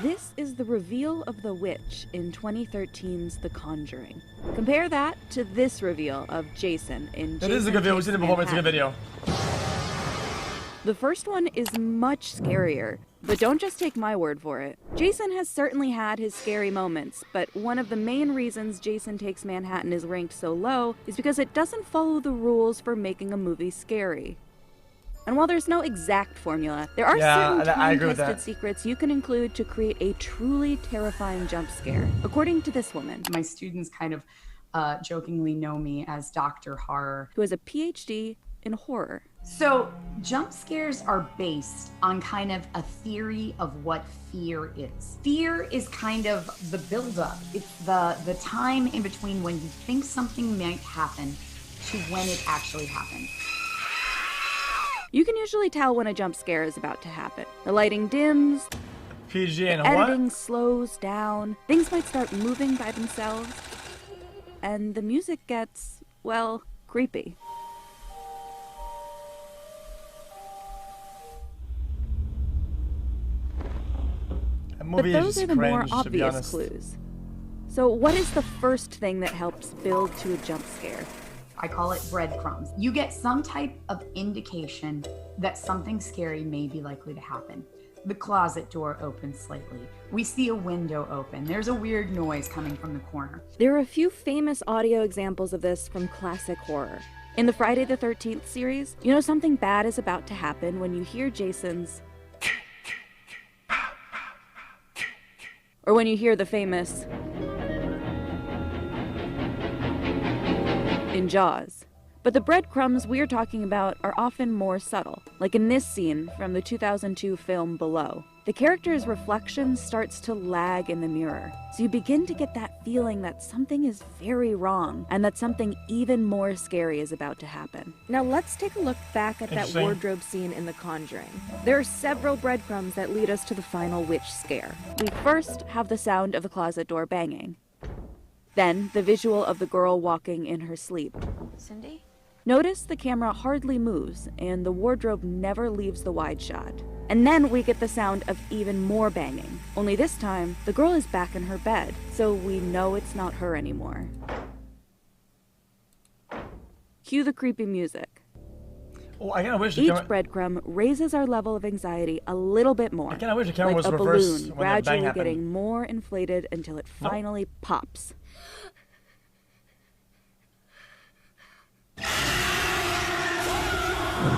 This is the reveal of the witch in 2013's The Conjuring. Compare that to this reveal of Jason in It is a good video. We've seen it before, but it's a good video. The first one is much scarier, but don't just take my word for it. Jason has certainly had his scary moments, but one of the main reasons Jason Takes Manhattan is ranked so low is because it doesn't follow the rules for making a movie scary. And while there's no exact formula, there are certain time-tested secrets you can include to create a truly terrifying jump scare, according to this woman. My students kind of jokingly know me as Dr. Horror, who has a PhD in horror. So jump scares are based on kind of a theory of what fear is. Fear is kind of the buildup. It's the time in between when you think something might happen to when it actually happens. You can usually tell when a jump scare is about to happen. The lighting dims, editing slows down, things might start moving by themselves, and the music gets, well, creepy. But those are the more obvious clues. So what is the first thing that helps build to a jump scare? I call it breadcrumbs. You get some type of indication that something scary may be likely to happen. The closet door opens slightly. We see a window open. There's a weird noise coming from the corner. There are a few famous audio examples of this from classic horror. In the Friday the 13th series, you know something bad is about to happen when you hear Jason's, or when you hear the famous in Jaws. But the breadcrumbs we're talking about are often more subtle, like in this scene from the 2002 film Below. The character's reflection starts to lag in the mirror, so you begin to get that feeling that something is very wrong, and that something even more scary is about to happen. Now let's take a look back at that wardrobe scene in The Conjuring. There are several breadcrumbs that lead us to the final witch scare. We first have the sound of the closet door banging. Then, the visual of the girl walking in her sleep. Cindy? Notice the camera hardly moves, and the wardrobe never leaves the wide shot. And then we get the sound of even more banging. Only this time, the girl is back in her bed, so we know it's not her anymore. Cue the creepy music. Oh, I kinda wish Each breadcrumb raises our level of anxiety a little bit more. I kinda wish the camera like was a reversed balloon when that bang gradually happened. getting more inflated until it finally pops.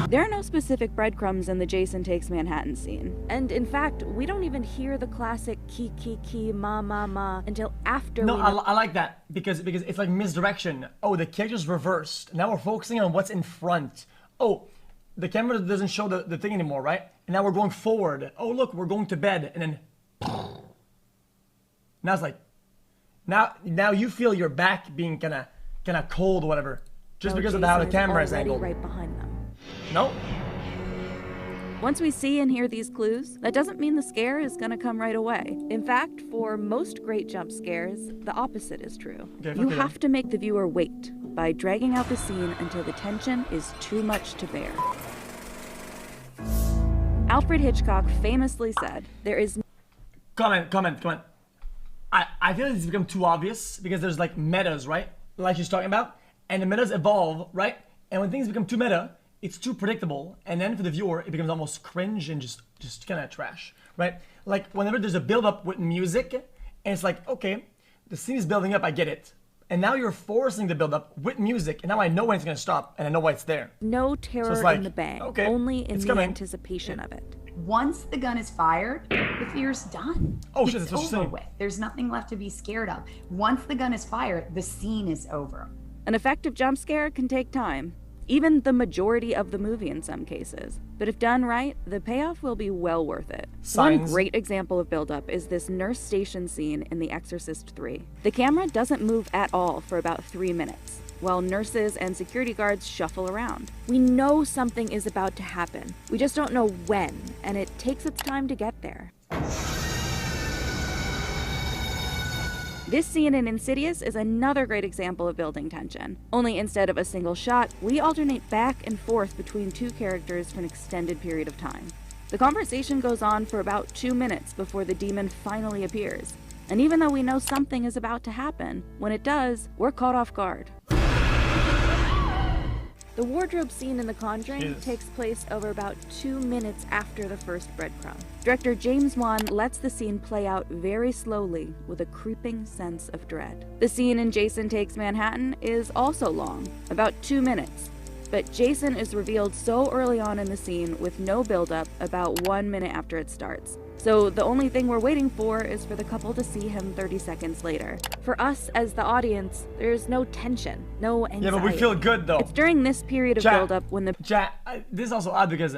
There are no specific breadcrumbs in the Jason Takes Manhattan scene. And in fact, we don't even hear the classic ki ki ki ma ma ma until after No, I like that because it's like misdirection. Oh, the character's reversed. Now we're focusing on what's in front. Oh, the camera doesn't show the thing anymore, right? And now we're going forward. Oh, look, we're going to bed. And then now it's like now you feel your back being kind of cold or whatever, just because of how the camera is angled. Right behind them. No. Once we see and hear these clues, that doesn't mean the scare is gonna come right away. In fact, for most great jump scares, the opposite is true. You have to make the viewer wait by dragging out the scene until the tension is too much to bear. Alfred Hitchcock famously said, there is... Comment. I feel it's become too obvious because there's like metas, right? Like she's talking about. And the metas evolve, right? And when things become too meta, it's too predictable, and then for the viewer, it becomes almost cringe and just kind of trash, right? Like whenever there's a build-up with music, and it's like, okay, the scene is building up, I get it. And now you're forcing the build-up with music, and now I know when it's gonna stop, and I know why it's there. No terror so like, in the bang, okay, only in the anticipation of it. Once the gun is fired, the fear's done. Oh shit, that's what it's you're over saying. with. There's nothing left to be scared of. Once the gun is fired, the scene is over. An effective jump scare can take time. Even the majority of the movie in some cases. But if done right, the payoff will be well worth it. One great example of buildup is this nurse station scene in The Exorcist 3. The camera doesn't move at all for about 3 minutes, while nurses and security guards shuffle around. We know something is about to happen. We just don't know when, and it takes its time to get there. This scene in Insidious is another great example of building tension. Only instead of a single shot, we alternate back and forth between two characters for an extended period of time. The conversation goes on for about 2 minutes before the demon finally appears. And even though we know something is about to happen, when it does, we're caught off guard. The wardrobe scene in The Conjuring takes place over about 2 minutes after the first breadcrumb. Director James Wan lets the scene play out very slowly with a creeping sense of dread. The scene in Jason Takes Manhattan is also long, about 2 minutes. But Jason is revealed so early on in the scene with no buildup about 1 minute after it starts. So the only thing we're waiting for is for the couple to see him 30 seconds later. For us as the audience, there's no tension, no anxiety. Yeah, but we feel good though. It's during this period of buildup when the... This is also odd because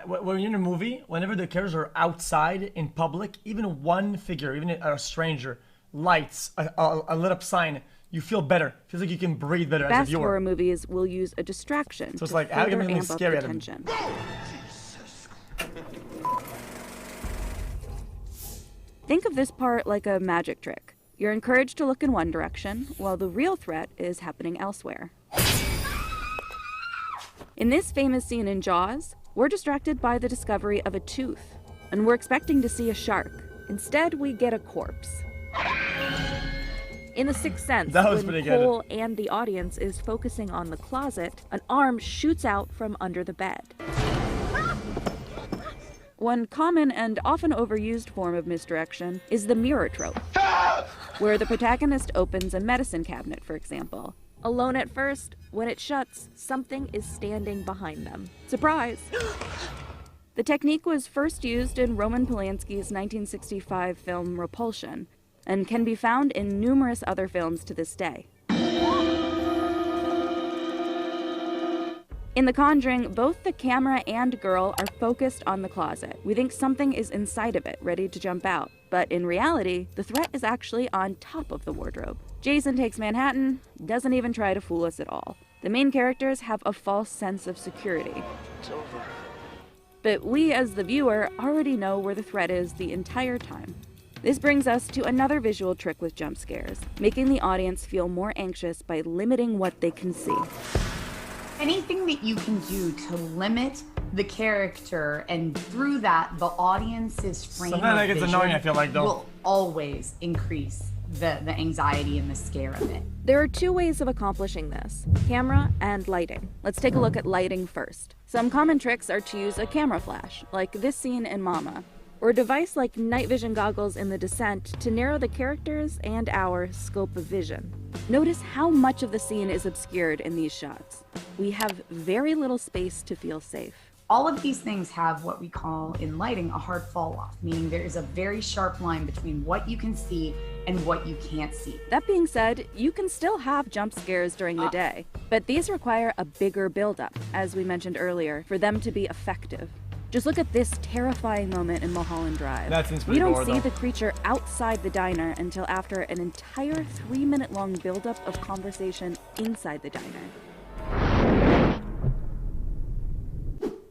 when you're in a movie, whenever the characters are outside in public, even one figure, even a stranger, lights, a lit up sign, you feel better. Feels like you can breathe better as a viewer. Best horror movies will use a distraction so it's to like, how further can amp up scary the tension. Think of this part like a magic trick. You're encouraged to look in one direction, while the real threat is happening elsewhere. In this famous scene in Jaws, we're distracted by the discovery of a tooth, and we're expecting to see a shark. Instead, we get a corpse. In The Sixth Sense, when Cole and the audience is focusing on the closet, an arm shoots out from under the bed. One common and often overused form of misdirection is the mirror trope, where the protagonist opens a medicine cabinet, for example. Alone at first, when it shuts, something is standing behind them. Surprise! The technique was first used in Roman Polanski's 1965 film Repulsion, and can be found in numerous other films to this day. In The Conjuring, both the camera and girl are focused on the closet. We think something is inside of it, ready to jump out. But in reality, the threat is actually on top of the wardrobe. Jason Takes Manhattan doesn't even try to fool us at all. The main characters have a false sense of security. It's over. But we, as the viewer, already know where the threat is the entire time. This brings us to another visual trick with jump scares, making the audience feel more anxious by limiting what they can see. Anything that you can do to limit the character and through that the audience's frame Sometimes of it gets vision annoying, I feel like, though. will always increase the anxiety and the scare of it. There are 2 ways of accomplishing this, camera and lighting. Let's take a look at lighting first. Some common tricks are to use a camera flash, like this scene in Mama, or a device like night vision goggles in The Descent to narrow the characters and our scope of vision. Notice how much of the scene is obscured in these shots. We have very little space to feel safe. All of these things have what we call in lighting a hard fall off, meaning there is a very sharp line between what you can see and what you can't see. That being said, you can still have jump scares during the day, but these require a bigger buildup, as we mentioned earlier, for them to be effective. Just look at this terrifying moment in Mulholland Drive. That seems We pretty don't gore, see though. the creature outside the diner until after an entire 3-minute-long buildup of conversation inside the diner.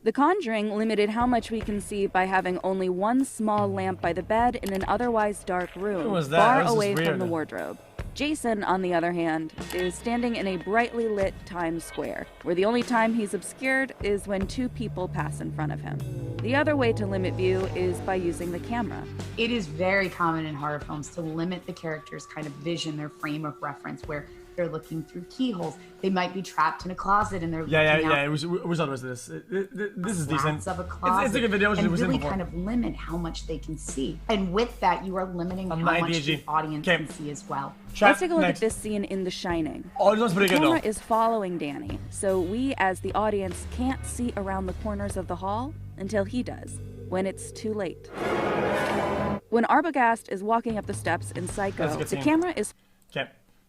The Conjuring limited how much we can see by having only one small lamp by the bed in an otherwise dark room, Who was that? far That was just away from weird. the wardrobe. Jason, on the other hand, is standing in a brightly lit Times Square, where the only time he's obscured is when 2 people pass in front of him. The other way to limit view is by using the camera. It is very common in horror films to limit the character's kind of vision, their frame of reference, where they're looking through keyholes. They might be trapped in a closet and they're looking Yeah. out We thought it was this. This is decent. slats of a closet. It's like a video and we seen really before. kind of limit how much they can see. And with that, you are limiting how not much ADHD. the audience Okay. can see as well. Let's take a look at this scene in The Shining. Oh, this one's pretty The good though. camera is following Danny, so we as the audience can't see around the corners of the hall until he does, when it's too late. When Arbogast is walking up the steps in That's a Psycho, good the scene. camera is Okay.